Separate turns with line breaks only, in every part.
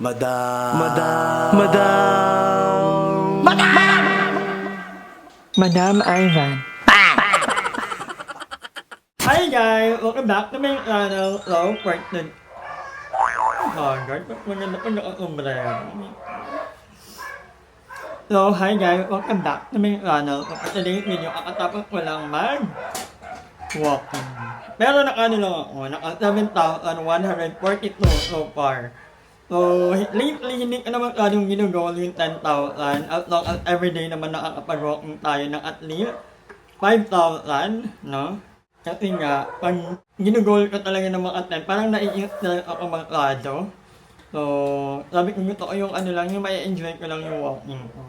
Madam.
Madam Ivan.
Hi guys! Welcome back to my channel, Low Pregnant. Oh guys, maganda pa naka-umbrella. So, hi guys! Welcome back to my channel. So, for today's video, kakatapos ko lang mag-walking. Pero naka-ano lang ako, naka-7,142 so far. So, lately, hindi ko naman kanyang ginagawa yung 10,000. As long as everyday naman nakakapag-walking tayo ng at least 5,000, no? Kasi nga, pag ginugol ko talaga ng mga 10, parang naiingat na lang ako mag-rado. So, sabi ko gusto ko yung ano lang, yung mai-enjoy ko lang yung walking ko.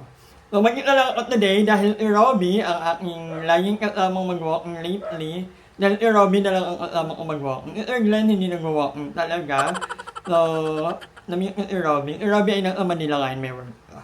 So, magkita lang ako today dahil si Robby, ang aking laging kasamang mag-walking lately. Dahil si Robby na lang ang kasama ko mag-walking. Si Glenn hindi nag-walking talaga. So, namit ko si Robby. Si Robby ay nasa Manila ngayon, may work ka.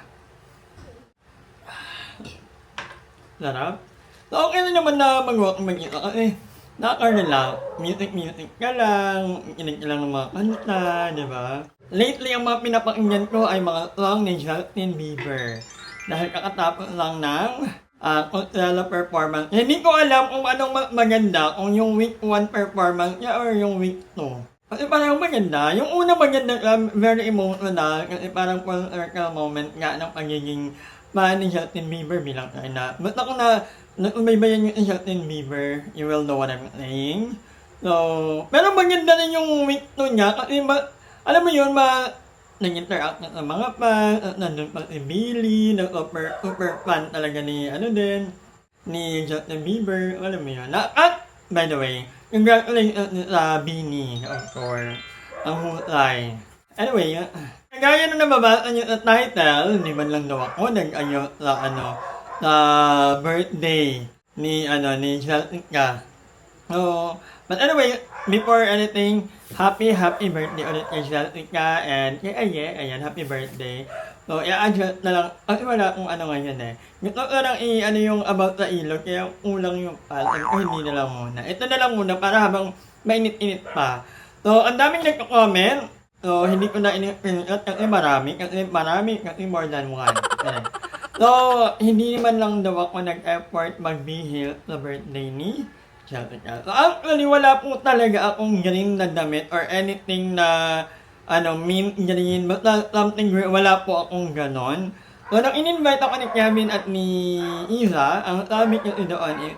Sarap. So, okay na naman na mag-walking mag-isa kasi nakaka-relax, music ka lang, kinig ka lang ng mga kanta, di ba? Lately, ang mga pinapakinggan ko ay mga song ni Justin Bieber. Dahil kakatapos lang ng Coachella performance. Hindi ko alam kung anong maganda, kung yung week 1 performance niya or yung week 2. Kasi parang maganda. Yung una maganda, very emotional, kasi parang full circle moment nga ng pagiging fan ni Justin Bieber bilang tayo na. Basta kung nakumaybayan yung Justin Bieber, you will know what I'm saying. So, pero maganda rin yung week 2 niya kasi alam mo yun, nag-interact na sa mga fans, at nandun pa si Billy, na super fan talaga ni, ni Justin Bieber, alam mo yun. At, by the way, congratulations sa Beanie, of course, ang husay. Anyway, kagaya na nababasa niyo sa title, hindi man lang daw ako nag-ayos sa sa birthday ni Justin ka. So, but anyway, before anything, happy birthday ulit kay Justin ka, and ayan, happy birthday. So, i-adjust na lang, kasi wala kung ano ngayon eh. Gusto ko lang yung about sa ilog, kaya ulang yung pal, hindi na lang muna. Ito na lang muna para habang mainit-init pa. So, ang daming nagko-comment. So, hindi ko na init-init kasi marami, kasi more than one. So, hindi naman lang daw ako nag-effort mag-behave sa birthday ni Jessica. So, actually, wala po talaga akong green na damit or anything na, mint green, basta something green, wala po akong ganon. So, nang in-invite ako ni Kevin at ni Isa, ang sabi ko doon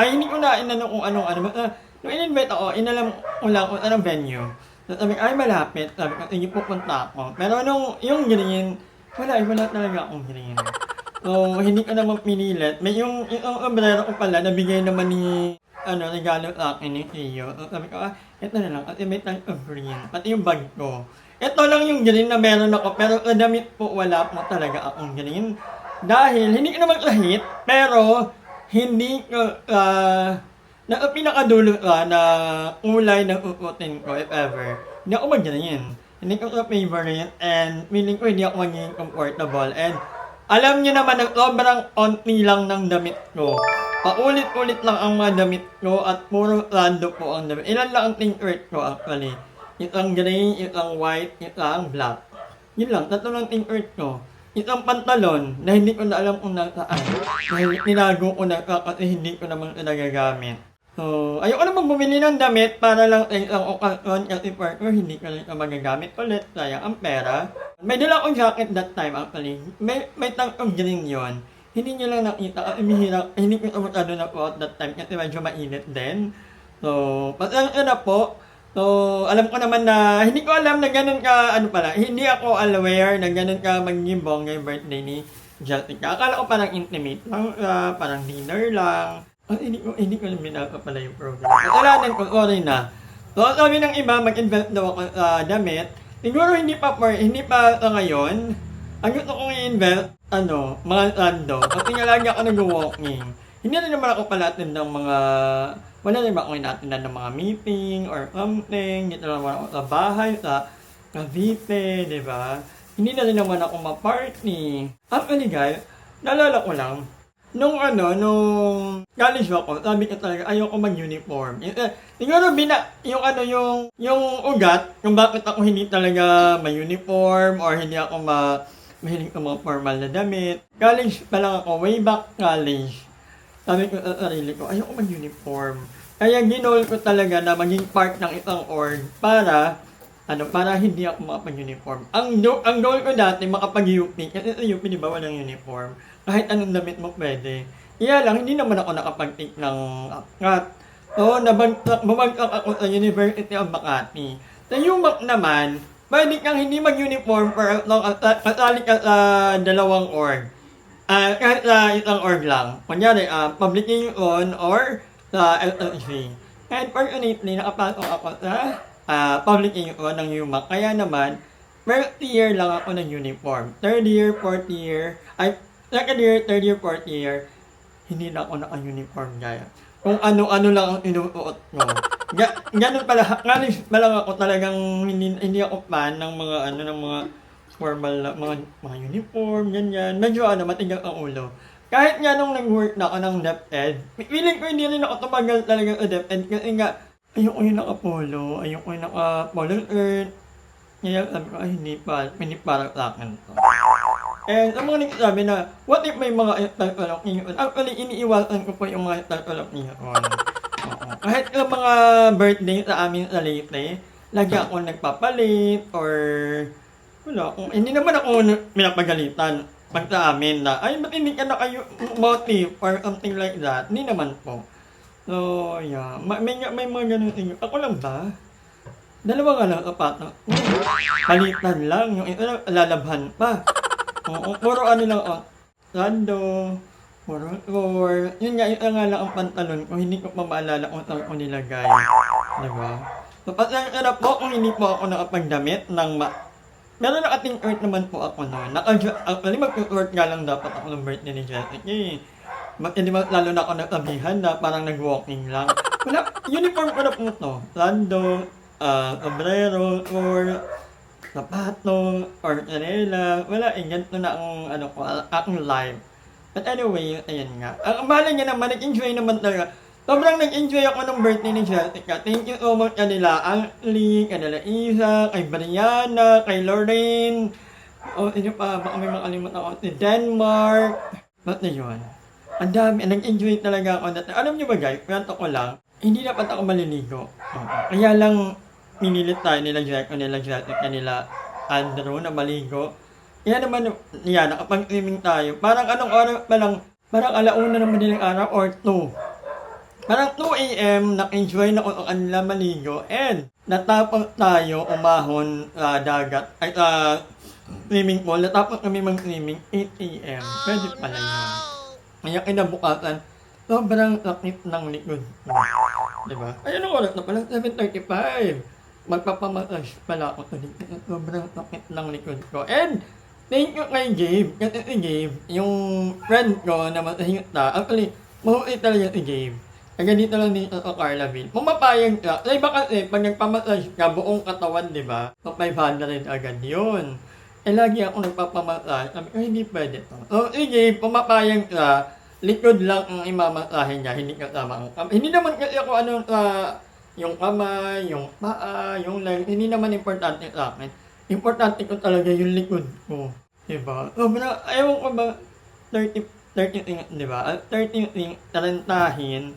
ay hindi ko na inano kung basta, nung in-invite ako, inalam ko lang kung anong venue. So, sabi ko, ay malapit, sabi ko, sige pupunta ako. Pero yung green, wala talaga akong green. So, hindi ko naman pinilit. May yung umbrella ko pala, nabigay naman ni, regalo sa akin ni Theo. So, sabi ko, ito na lang, kasi may type of green. Pati yung bag ko. Ito lang yung green na meron ako, pero sa damit po, wala po talaga akong green. Dahil, hindi ko naman kahit, pero, hindi ko, na pinakadulo na kulay ng uputin ko, if ever. Hindi ako mag-green. Hindi ko favorite, and feeling ko hindi ako magiging comfortable. And, alam niyo naman na sobrang onti lang ng damit ko. Paulit-ulit lang ang mga damit ko at puro rando po ang damit. Ilan lang ang t-shirt ko actually. Isang gray, isang white, isang black. Yun lang, tatlo lang t-shirt ko. Isang pantalon na hindi ko na alam kung nasaan. Dahil tinago ko na kasi hindi ko naman nagagamit. So, ayoko naman bumili ng damit para lang sa isang okasyon kasi partner hindi ko lang magagamit ulit. Sayang ang pera. May dala akong jacket that time actually. May tank of green yun. Hindi nyo lang nakita kasi hindi ko masyado na po at that time kasi medyo mainit din. So, pasang na po. So, alam ko naman na, hindi ko alam na ganun ka, hindi ako aware na ganun ka mag-gimbong yung birthday ni Jessica. Akala ko parang intimate lang, parang dinner lang. Hindi ko alam binaka pala yung program. Kasalanan ko, sorry na. So, sabi ng iba, mag-invest daw ako sa damit. Siguro hindi pa sa ngayon. Ang gusto kong i-invest, mga rando. Kasi nga lagi ako nag-walking. Hindi na naman ako palatin ng mga, wala na ba ako inatindan ng mga meeting or something. Dito naman ako sa bahay, sa Cavite, di ba? Hindi na rin naman ako ma-party. Actually guys, naalala ko lang, nung college ako, sabi ko talaga, ayoko mag-uniform. Siguro yung ugat, kung bakit ako hindi talaga may-uniform or hindi ako mahilig sa mga formal na damit. College pa lang ako, way back college. Sabi ko sa sarili ko, ayoko mag-uniform. Kaya ginol ko talaga na maging part ng isang org para hindi ako makapag-uniform. Ang goal ko dati, makapag-UP. Kasi sa UP, di ba, walang uniform. Kahit anong damit mo pwede. Kaya lang, hindi naman ako nakapag-take ng ACAT. So, bumagsak ako sa University of Makati. Sa UMAC naman, pwede kang hindi mag-uniform pero kasali ka sa dalawang org. Kahit sa isang org lang. Kunyari, publication or sa LLC. Kahit personally, nakapasok ako sa publication ng UMAC. Kaya naman, first year lang ako ng uniform. Third year, fourth year, second year, third year, fourth year, hindi na ako naka-uniform gaya. Kung ano-ano lang ang inuuot ko. Ganun pala, college pa lang ako talagang hindi ako fan ng mga formal na mga uniform, ganyan. Medyo matigas ang ulo. Kahit nga nung nag-work na ako ng DepEd, feeling ko hindi rin ako tumagal talaga sa DepEd kasi nga, ayoko yung naka-polo, ayoko yung naka-polo shirt. Kaya sabi ko, hindi para sa akin to. And ang mga nagsasabi na, what if may mga talkalok ngayon? Actually, iniiwasan ko po yung mga talkalok ngayon. Kahit yung mga birthday sa amin sa Leyte, lagi ako nagpapalit or hindi naman ako pinapagalitan pag sa amin na, ay, ba't hindi ka naka-motive or something like that? Hindi naman po. So, yeah. May mga ganun inyo. Ako lang ba? Dalawa nga lang sapatos. Palitan lang. Yung isa lalabhan pa. Oo, puro lang, rando, puro, yun nga, isa nga lang ang pantalon ko, hindi ko pa maalala kung saan ko nilagay. Diba? So, pasensya po kung hindi po ako nakapagdamit ng meron nakating earth naman po ako noon. Actually, mag-earth nga lang dapat ako ng birthday ni Jessica eh. Hindi lalo na ako nagsabihan na parang nag-walking lang. Wala, uniform ko na po to. Rando, sombrero, or sapato, or kanela, wala ganito na ang aking life. But anyway, ayan nga. Ang mahal niya naman, nag-enjoy naman talaga. Sobrang nag-enjoy ako ng birthday ni Jessica. Thank you so much kanila Ashley, kanila Isa, kay Brianna, kay Lorraine. Inyo pa, baka may makalimutan ako. Si Denmark. Ba't na yun? Ang dami, nag-enjoy talaga ako. Alam niyo ba guys, kwento ko lang, hindi dapat ako maliligo. Kaya lang, minilit tayo nila Jessica, nila Andrew na maligo. Kaya naman, nakapag-swimming tayo. Parang anong oras pa lang, parang alauna naman nilang araw or 2. Parang 2 a.m. na-enjoy na kung kanila maligo and natapos tayo umahon sa dagat ay sa swimming pool. Natapos kami mag-swimming 8 a.m. Pwede pala yun. Kaya kinabukasan, sobrang sakit ng likod. Diba? Ay, anong oras na pala? 7:35. Magpapamassage pala ako sa likod. Sobrang sakit ng likod ko. And, thank you kay Gabe. Kasi si Gabe, yung friend ko na matahingit na, actually, mahulit talaga si Gabe. Kaya dito lang dito sa Carlaville. Pumapayag ka. Kasi baka pag nagpamassage ka, buong katawan, di ba? So, 500 agad yun. Lagi ako nagpapamassage. Sabi ko, hindi pwede to. So, si Gabe, pumapayag ka, likod lang ang imamasahe niya, hindi kasama ang kamay. Hindi naman kasi ako yung kamay, yung paa, yung leg, hindi naman importante sa akin. Importante ko talaga yung likod ko. Diba? Ewan ko ba, 30 things, diba? 30 things, tarantahin.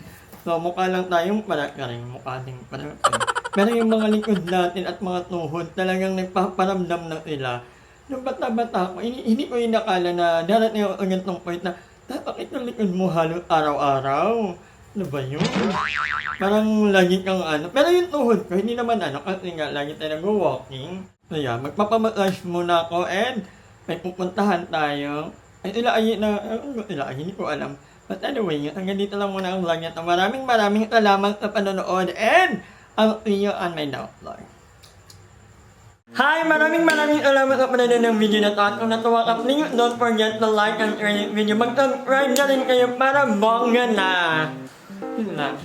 So, mukha lang tayong parakaring, mukha ding parakaring. Pero yung mga likod natin at mga tuhod, talagang nagpaparamdam na sila. Nung bata-bata ko, hindi ko inakala na darating ako sa ganitong point na dapat yung likod mo halos araw-araw. Ano ba yun? Parang lagi kang pero yung tuhod ko, hindi naman kasi nga lagi tayo nag-walking. So yeah, magpapamassage muna ako and may pupuntahan tayo. Ay, hindi ko alam. But anyway, hanggang dito lang muna ang vlog nito. Maraming salamat sa panonood and I'll see you on my next vlog. Hi! Maraming salamat sa panonood ng video na ito. At kung natuwa ka, please don't forget to like and share this video. Mag-subscribe na rin kayo para bongga na. Yun lang.